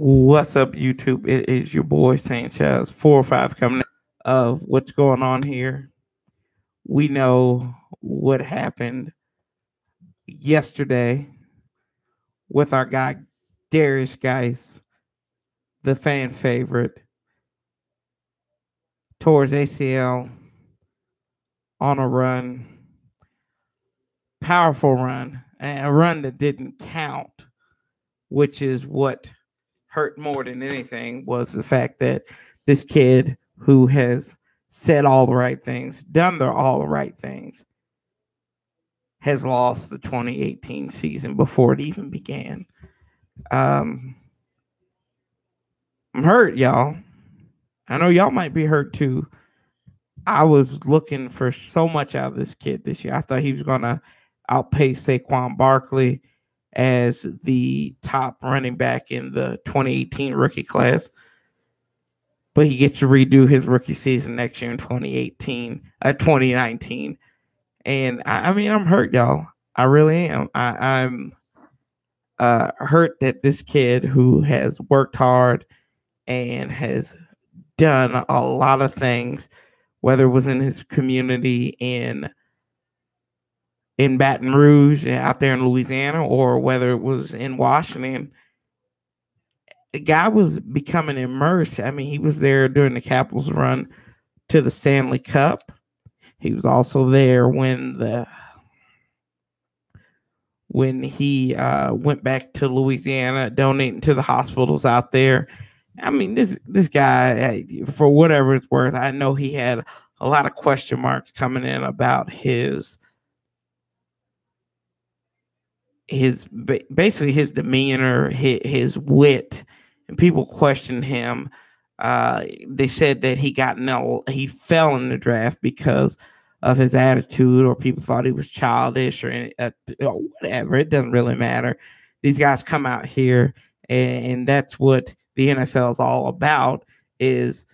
What's up, YouTube? It is your boy Sanchez 4 or 5 coming of what's going on here. We know what happened yesterday with our guy Derrius, Guice, the fan favorite, towards ACL on a run, powerful run, and a run that didn't count, which is what hurt more than anything was the fact that this kid who has said all the right things, done all the right things, has lost the 2018 season before it even began. Um, I'm hurt, y'all. I know y'all might be hurt too. I was looking for so much out of this kid this year. I thought he was going to outpace Saquon Barkley as the top running back in the 2018 rookie class. But he gets to redo his rookie season next year in 2019. And I mean, I'm hurt, y'all. I really am. I'm hurt that this kid who has worked hard and has done a lot of things, whether it was in his community in Baton Rouge out there in Louisiana, or whether it was in Washington, the guy was becoming immersed. I mean, he was there during the Capitals' run to the Stanley Cup. He was also there when he went back to Louisiana, donating to the hospitals out there. I mean, this guy, for whatever it's worth, I know he had a lot of question marks coming in about his basically his demeanor, his wit, and people questioned him. They said that he fell in the draft because of his attitude, or people thought he was childish, or whatever. It doesn't really matter. These guys come out here, and that's what the NFL is all about: is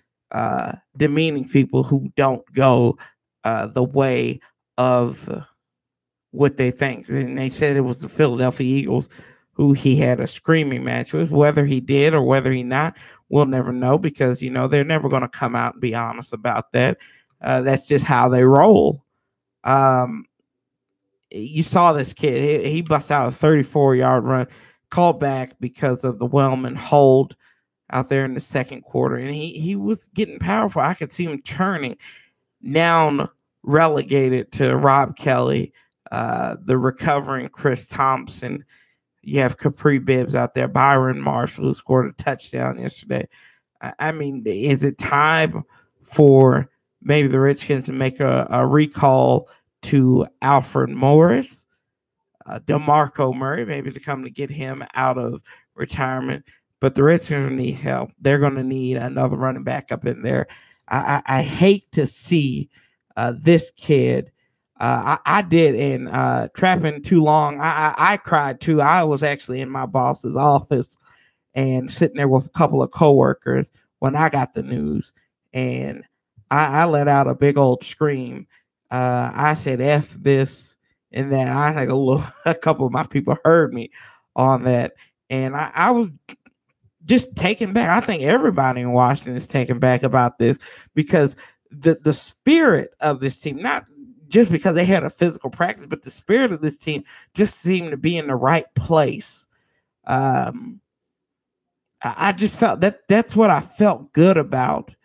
demeaning people who don't go the way of what they think. And they said it was the Philadelphia Eagles who he had a screaming match with. Whether he did or whether he not, we'll never know, because they're never going to come out and be honest about that. That's just how they roll. You saw this kid; he bust out a 34-yard run, called back because of the Wellman hold out there in the second quarter, and he was getting powerful. I could see him turning. Now relegated to Rob Kelly, the recovering Chris Thompson. You have Capri Bibbs out there, Byron Marshall, who scored a touchdown yesterday. I mean, is it time for maybe the Redskins to make a recall to Alfred Morris, DeMarco Murray, maybe to come to get him out of retirement? But the Redskins need help. They're going to need another running back up in there. I hate to see this kid. I did in trapping too long. I cried too. I was actually in my boss's office and sitting there with a couple of coworkers when I got the news, and I let out a big old scream. I said "F this" and that. I think a couple of my people heard me on that, and I was just taken back. I think everybody in Washington is taken back about this, because the spirit of this team, not just because they had a physical practice, but the spirit of this team just seemed to be in the right place. I just felt that's what I felt good about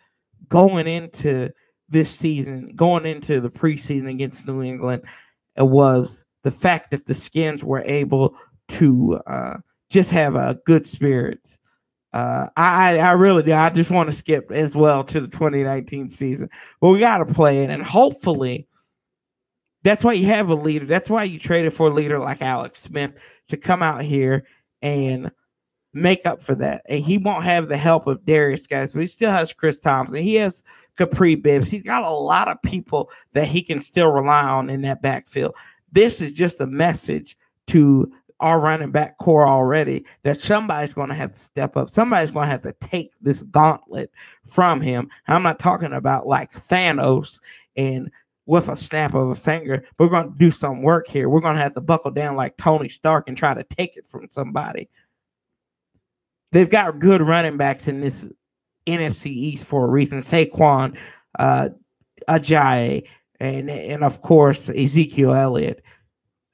going into this season, going into the preseason against New England. It was the fact that the Skins were able to just have a good spirits. I really do. I just want to skip as well to the 2019 season, but we got to play it, and hopefully that's why you have a leader. That's why you traded for a leader like Alex Smith to come out here and make up for that. And he won't have the help of Derrius, guys, but he still has Chris Thompson. He has Capri Bibbs. He's got a lot of people that he can still rely on in that backfield. This is just a message to our running back core already that somebody's going to have to step up. Somebody's going to have to take this gauntlet from him. I'm not talking about like Thanos and with a snap of a finger. We're going to do some work here. We're going to have to buckle down like Tony Stark and try to take it from somebody. They've got good running backs in this NFC East for a reason. Saquon, Ajayi, and of course Ezekiel Elliott.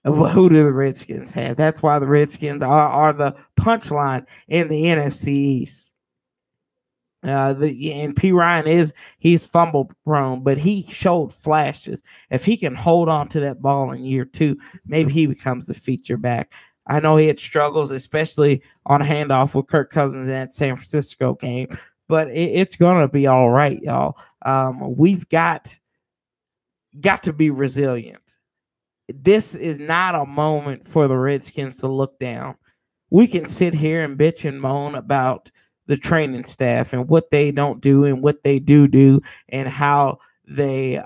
Who do the Redskins have? That's why the Redskins are the punchline in the NFC East. And P. Ryan he's fumble prone, but he showed flashes. If he can hold on to that ball in year 2, maybe he becomes the feature back. I know he had struggles, especially on a handoff with Kirk Cousins in that San Francisco game, but it's gonna be all right, y'all. We've got to be resilient. This is not a moment for the Redskins to look down. We can sit here and bitch and moan about the training staff and what they don't do and what they do and how they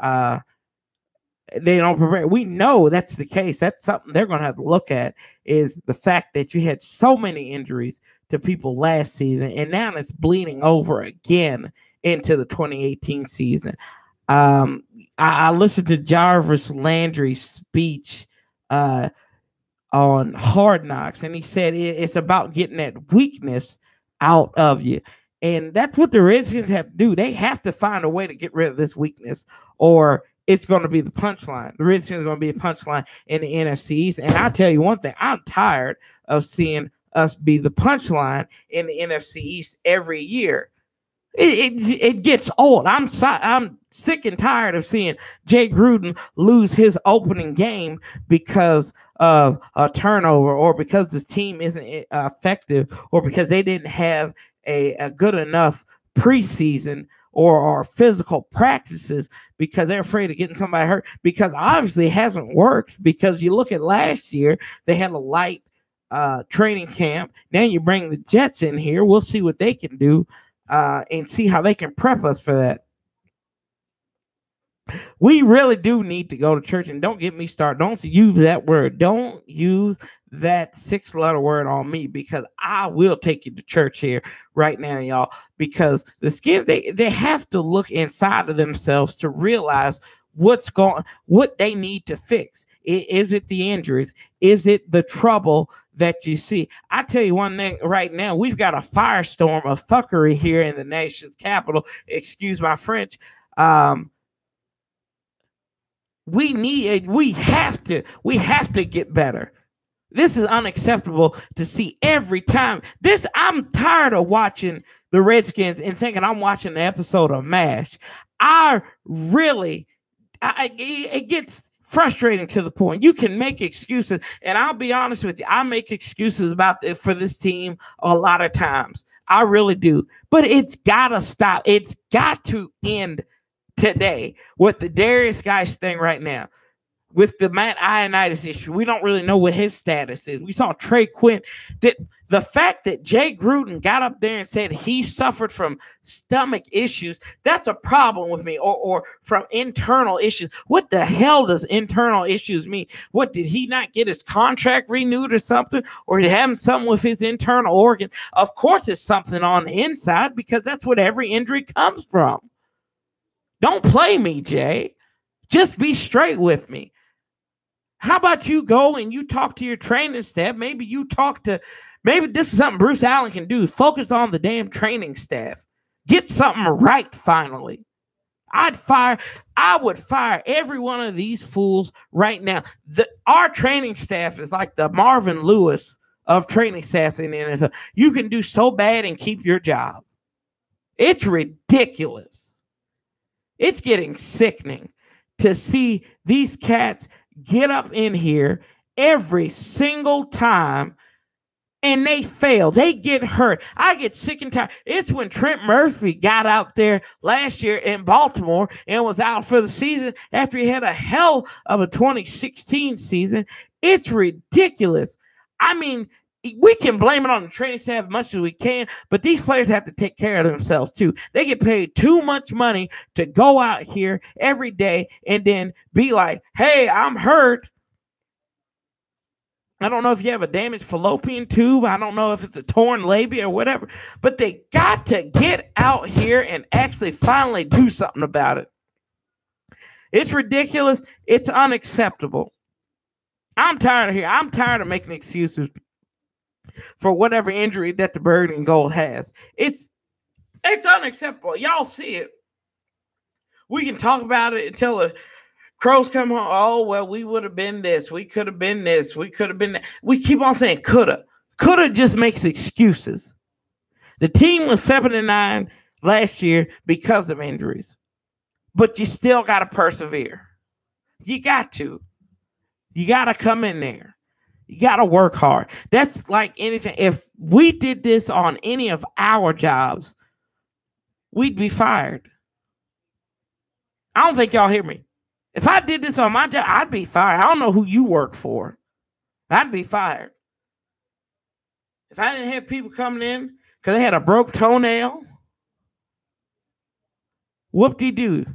don't prepare. We know that's the case. That's something they're going to have to look at, is the fact that you had so many injuries to people last season, and now it's bleeding over again into the 2018 season. I listened to Jarvis Landry's speech on Hard Knocks, and he said it's about getting that weakness out of you. And that's what the Redskins have to do. They have to find a way to get rid of this weakness, or it's going to be the punchline. The Redskins are going to be a punchline in the NFC East. And I'll tell you one thing, I'm tired of seeing us be the punchline in the NFC East every year. It gets old. I'm sick and tired of seeing Jay Gruden lose his opening game because of a turnover, or because this team isn't effective, or because they didn't have a good enough preseason or physical practices, because they're afraid of getting somebody hurt, because obviously it hasn't worked. Because you look at last year, they had a light training camp. Now you bring the Jets in here. We'll see what they can do. And see how they can prep us for that. We really do need to go to church, and don't get me started. Don't use that word. Don't use that 6-letter word on me, because I will take you to church here right now, y'all. Because the Skins, they have to look inside of themselves to realize what they need to fix. Is it the injuries? Is it the trouble that you see? I tell you one thing right now, we've got a firestorm of fuckery here in the nation's capital. Excuse my French. We have to get better. This is unacceptable to see every time. I'm tired of watching the Redskins and thinking I'm watching an episode of MASH. It gets frustrating to the point. You can make excuses, and I'll be honest with you, I make excuses for this team a lot of times. I really do. But it's got to stop. It's got to end today with the Derrius Guice thing right now. With the Matt Ioannidis issue, we don't really know what his status is. We saw Trey Quinn. The fact that Jay Gruden got up there and said he suffered from stomach issues, that's a problem with me, or from internal issues. What the hell does internal issues mean? What, did he not get his contract renewed or something? Or did he have something with his internal organs? Of course it's something on the inside, because that's what every injury comes from. Don't play me, Jay. Just be straight with me. How about you go and you talk to your training staff? Maybe this is something Bruce Allen can do. Focus on the damn training staff. Get something right finally. I would fire every one of these fools right now. Our training staff is like the Marvin Lewis of training staffs in the NFL. You can do so bad and keep your job. It's ridiculous. It's getting sickening to see these cats get up in here every single time and they fail. They get hurt. I get sick and tired. It's when Trent Murphy got out there last year in Baltimore and was out for the season after he had a hell of a 2016 season. It's ridiculous. I mean, we can blame it on the training staff as much as we can, but these players have to take care of themselves too. They get paid too much money to go out here every day and then be like, hey, I'm hurt. I don't know if you have a damaged fallopian tube. I don't know if it's a torn labia or whatever, but they got to get out here and actually finally do something about it. It's ridiculous. It's unacceptable. I'm tired of here. I'm tired of making excuses for whatever injury that the Bird and Gold has. It's unacceptable. Y'all see it. We can talk about it until the Crows come home. Oh, well, we would have been this. We could have been this. We could have been that. We keep on saying coulda. Coulda just makes excuses. The team was 7-9 last year because of injuries. But you still got to persevere. You got to. You got to come in there. You got to work hard. That's like anything. If we did this on any of our jobs, we'd be fired. I don't think y'all hear me. If I did this on my job, I'd be fired. I don't know who you work for. I'd be fired. If I didn't have people coming in because they had a broke toenail, whoop-de-doo.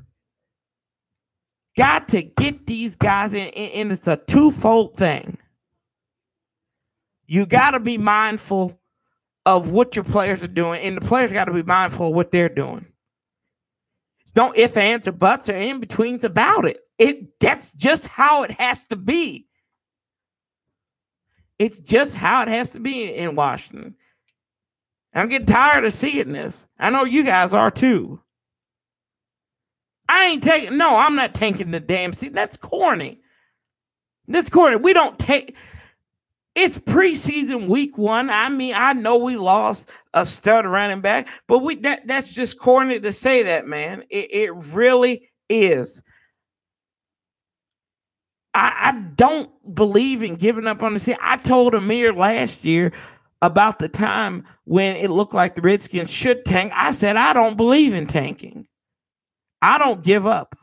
Got to get these guys in, and it's a twofold thing. You got to be mindful of what your players are doing, and the players got to be mindful of what they're doing. Don't ifs, ands, or buts, or in-betweens about it. That's just how it has to be. It's just how it has to be in Washington. I'm getting tired of seeing this. I know you guys are too. I'm not tanking the damn season. That's corny. We don't take. It's preseason week 1. I mean, I know we lost a stud running back, but that's just corny to say that, man. It really is. I don't believe in giving up on the season. I told Amir last year about the time when it looked like the Redskins should tank. I said, I don't believe in tanking. I don't give up.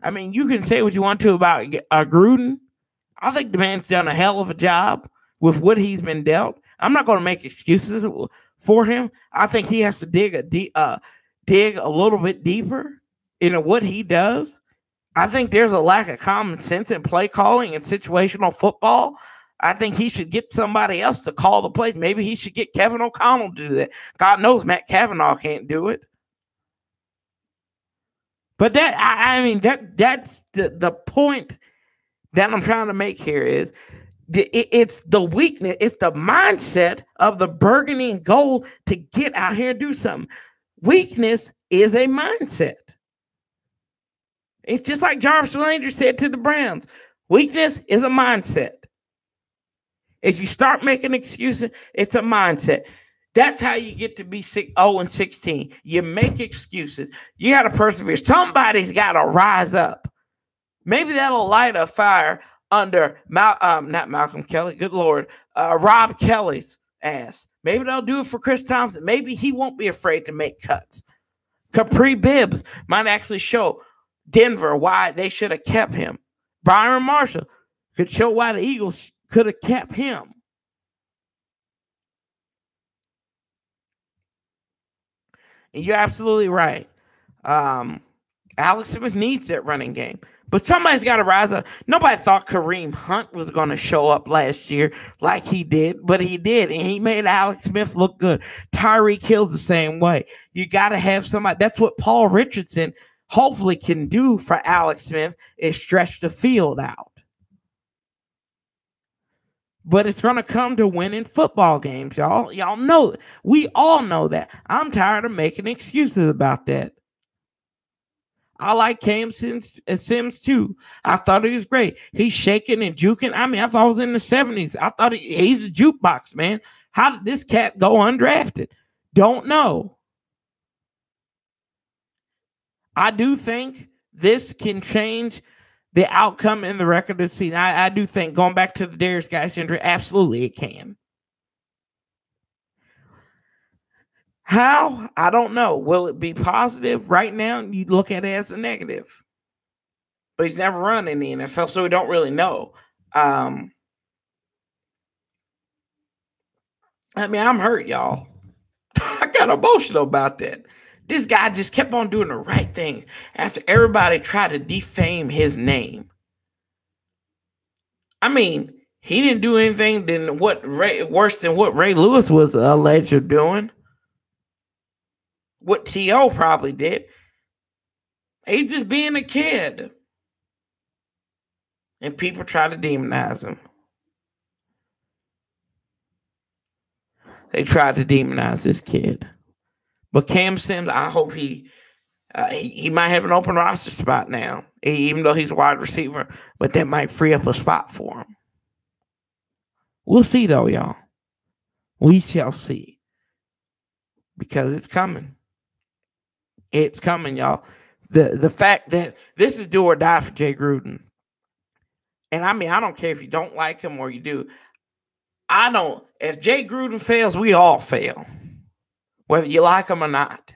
I mean, you can say what you want to about Gruden. I think the man's done a hell of a job with what he's been dealt. I'm not going to make excuses for him. I think he has to dig a little bit deeper into what he does. I think there's a lack of common sense in play calling and situational football. I think he should get somebody else to call the plays. Maybe he should get Kevin O'Connell to do that. God knows Matt Cavanaugh can't do it. But that's the point that I'm trying to make here is it's the weakness. It's the mindset of the burgundy and gold to get out here and do something. Weakness is a mindset. It's just like Jarvis Landry said to the Browns. Weakness is a mindset. If you start making excuses, it's a mindset. That's how you get to be 0-16. You make excuses. You got to persevere. Somebody's got to rise up. Maybe that'll light a fire under not Malcolm Kelly. Good Lord, Rob Kelly's ass. Maybe they'll do it for Chris Thompson. Maybe he won't be afraid to make cuts. Capri Bibbs might actually show Denver why they should have kept him. Byron Marshall could show why the Eagles could have kept him. And you're absolutely right. Alex Smith needs that running game. But somebody's got to rise up. Nobody thought Kareem Hunt was going to show up last year like he did, but he did. And he made Alex Smith look good. Tyreek Hill's the same way. You got to have somebody. That's what Paul Richardson hopefully can do for Alex Smith is stretch the field out. But it's going to come to winning football games, y'all. Y'all know. We all know that. I'm tired of making excuses about that. I like Cam Sims too. I thought he was great. He's shaking and juking. I mean, I thought it was in the 70s. I thought he's a jukebox, man. How did this cat go undrafted? Don't know. I do think this can change the outcome in the record of the season. I do think going back to the Derrius Guice injury, absolutely it can. How? I don't know. Will it be positive? Right now, you look at it as a negative. But he's never run in the NFL, so we don't really know. I mean, I'm hurt, y'all. I got emotional about that. This guy just kept on doing the right thing after everybody tried to defame his name. I mean, he didn't do anything worse than what Ray Lewis was alleged of doing. What T.O. probably did. He's just being a kid. And people try to demonize him. They tried to demonize this kid. But Cam Sims, I hope he might have an open roster spot now, even though he's a wide receiver, but that might free up a spot for him. We'll see, though, y'all. We shall see. Because it's coming. It's coming, y'all. The fact that this is do or die for Jay Gruden. And I mean, I don't care if you don't like him or you do. I don't. If Jay Gruden fails, we all fail. Whether you like him or not.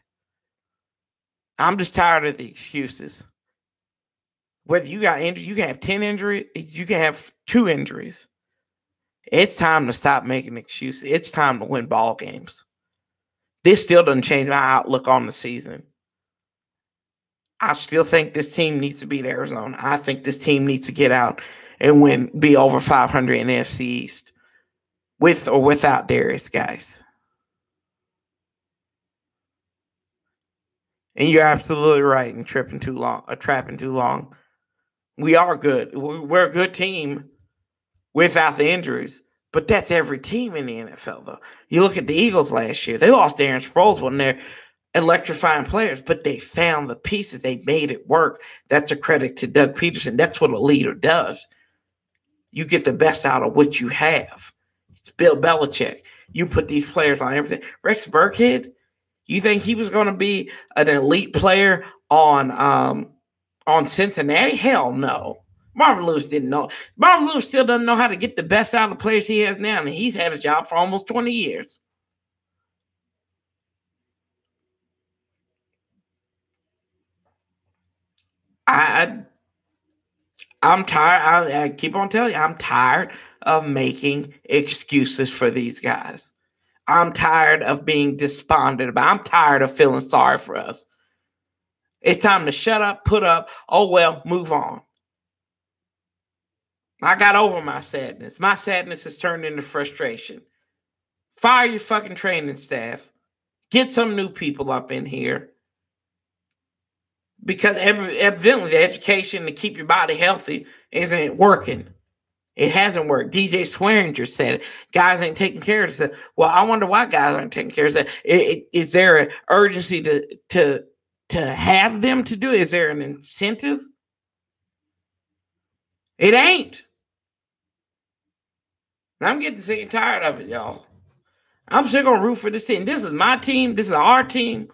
I'm just tired of the excuses. Whether you got injuries, you can have 10 injuries, you can have 2 injuries. It's time to stop making excuses. It's time to win ball games. This still doesn't change my outlook on the season. I still think this team needs to beat Arizona. I think this team needs to get out and be over 500 in the NFC East. With or without Derrius, guys. And you're absolutely right in trapping too long. We are good. We're a good team without the injuries. But that's every team in the NFL, though. You look at the Eagles last year. They lost Darren Sproles when they're electrifying players, but they found the pieces. They made it work. That's a credit to Doug Peterson. That's what a leader does. You get the best out of what you have. It's Bill Belichick. You put these players on everything. Rex Burkhead, you think he was going to be an elite player on Cincinnati? Hell no. Marvin Lewis didn't know. Marvin Lewis still doesn't know how to get the best out of the players he has now, and he's had a job for almost 20 years. I'm tired. I keep on telling you, I'm tired of making excuses for these guys. I'm tired of being despondent I'm tired of feeling sorry for us. It's time to shut up, put up, oh well, move on. I got over my sadness. My sadness has turned into frustration. Fire your fucking training staff. Get some new people up in here. Because evidently the education to keep your body healthy isn't working. It hasn't worked. DJ Swearinger said it. Guys ain't taking care of it. Well, I wonder why guys aren't taking care of it. Is there an urgency to have them to do it? Is there an incentive? It ain't. I'm getting sick and tired of it, y'all. I'm still going to root for this team. This is my team. This is our team.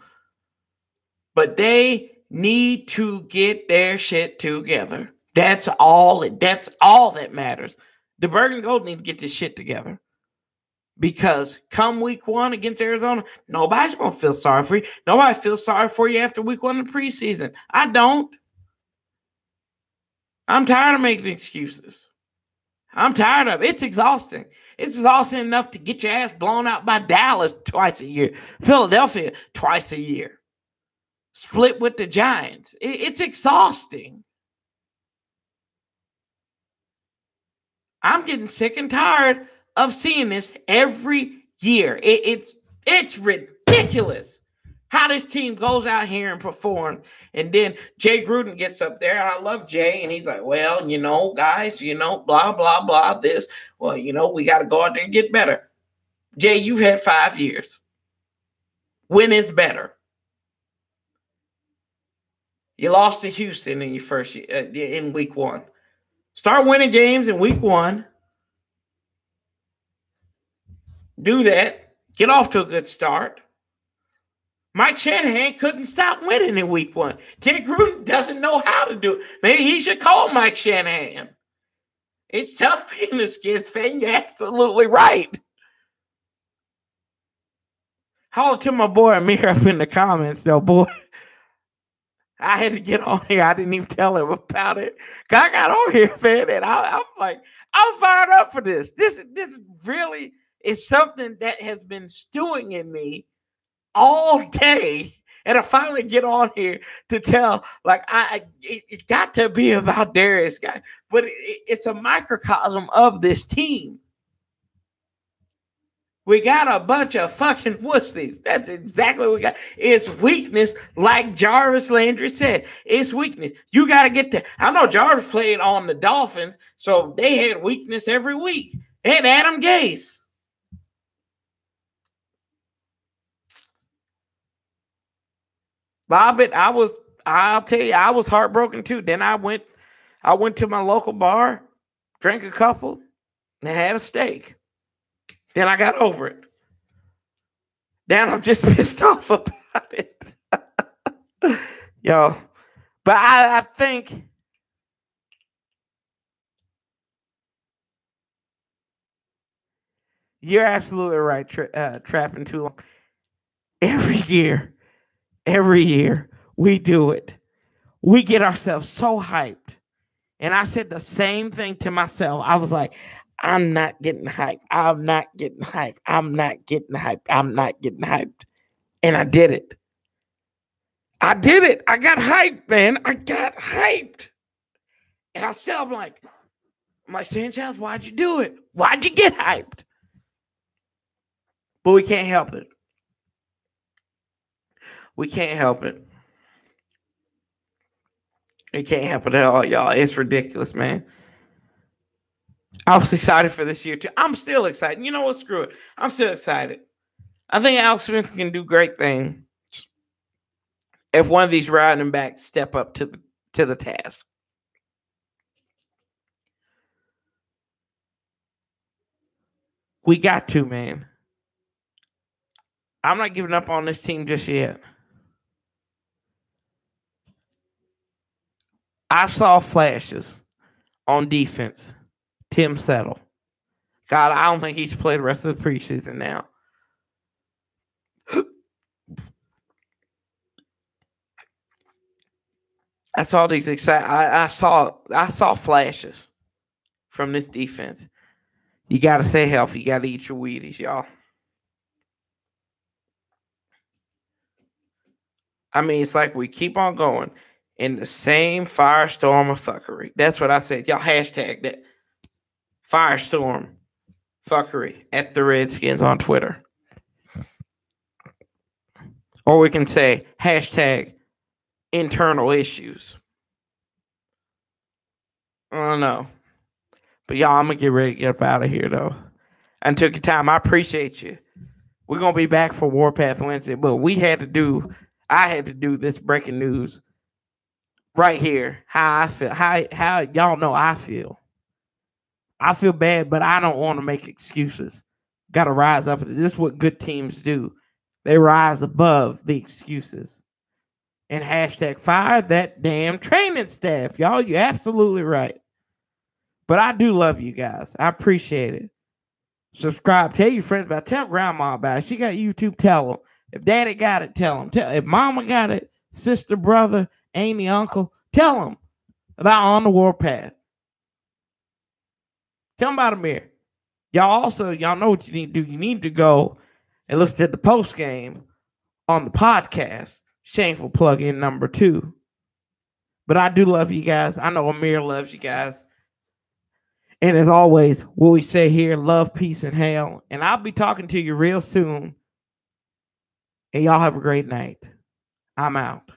But they need to get their shit together. That's all that matters. The Bergen Gold need to get this shit together. Because come week 1 against Arizona, nobody's going to feel sorry for you. Nobody feels sorry for you after week 1 in the preseason. I don't. I'm tired of making excuses. I'm tired of it. It's exhausting. It's exhausting enough to get your ass blown out by Dallas twice a year. Philadelphia twice a year. Split with the Giants. It's exhausting. I'm getting sick and tired of seeing this every year. It's ridiculous how this team goes out here and performs. And then Jay Gruden gets up there, and I love Jay, and he's like, well, guys, blah, blah, blah, this. Well, we got to go out there and get better. Jay, you've had 5 years. When is better? You lost to Houston in your first in week 1. Start winning games in week 1. Do that. Get off to a good start. Mike Shanahan couldn't stop winning in week 1. Jay Gruden doesn't know how to do it. Maybe he should call Mike Shanahan. It's tough being a Skins fan. You're absolutely right. Holler to my boy Amir up in the comments, though, boy. I had to get on here. I didn't even tell him about it. I got on here, man, and I was like, I'm fired up for this. This really is something that has been stewing in me all day. And I finally get on here to tell, like, it's got to be about Derrius, guys. But it's a microcosm of this team. We got a bunch of fucking wussies. That's exactly what we got. It's weakness, like Jarvis Landry said. It's weakness. You got to get to. I know Jarvis played on the Dolphins, so they had weakness every week. They had Adam Guice. Lob it. I'll tell you, I was heartbroken too. Then I went to my local bar, drank a couple, and had a steak. Then I got over it. Then I'm just pissed off about it. Yo. But I think you're absolutely right, trapping too long. Every year, every year, we do it. We get ourselves so hyped. And I said the same thing to myself. I was like, I'm not getting hyped. I'm not getting hyped. I'm not getting hyped. I'm not getting hyped. And I did it. I did it. I got hyped, man. I got hyped. And I still, I'm like, Sanchez, why'd you do it? Why'd you get hyped? But we can't help it. We can't help it. We can't help it at all, y'all. It's ridiculous, man. I was excited for this year, too. I'm still excited. You know what? Screw it. I'm still excited. I think Alex Smith can do great things if one of these running backs step up to the task. We got to, man. I'm not giving up on this team just yet. I saw flashes on defense. Tim Settle. God, I don't think he's played the rest of the preseason now. I saw these I saw flashes from this defense. You got to stay healthy. You got to eat your Wheaties, y'all. I mean, it's like we keep on going in the same firestorm of fuckery. That's what I said. Y'all hashtag that. Firestorm fuckery at the Redskins on Twitter. Or we can say hashtag internal issues. I don't know. But y'all, I'm going to get ready to get up out of here, though. I took your time. I appreciate you. We're going to be back for Warpath Wednesday, but I had to do this breaking news right here. How I feel. How y'all know I feel. I feel bad, but I don't want to make excuses. Got to rise up. This is what good teams do. They rise above the excuses. And hashtag fire that damn training staff. Y'all, you're absolutely right. But I do love you guys. I appreciate it. Subscribe. Tell your friends about it. Tell grandma about it. She got YouTube. Tell them. If daddy got it, tell them. If mama got it, sister, brother, Amy, uncle, tell them about On the Warpath. Tell them about Amir. Y'all know what you need to do. You need to go and listen to the post game on the podcast. Shameful plug-in number 2. But I do love you guys. I know Amir loves you guys. And as always, what we say here, love, peace, and hell. And I'll be talking to you real soon. And y'all have a great night. I'm out.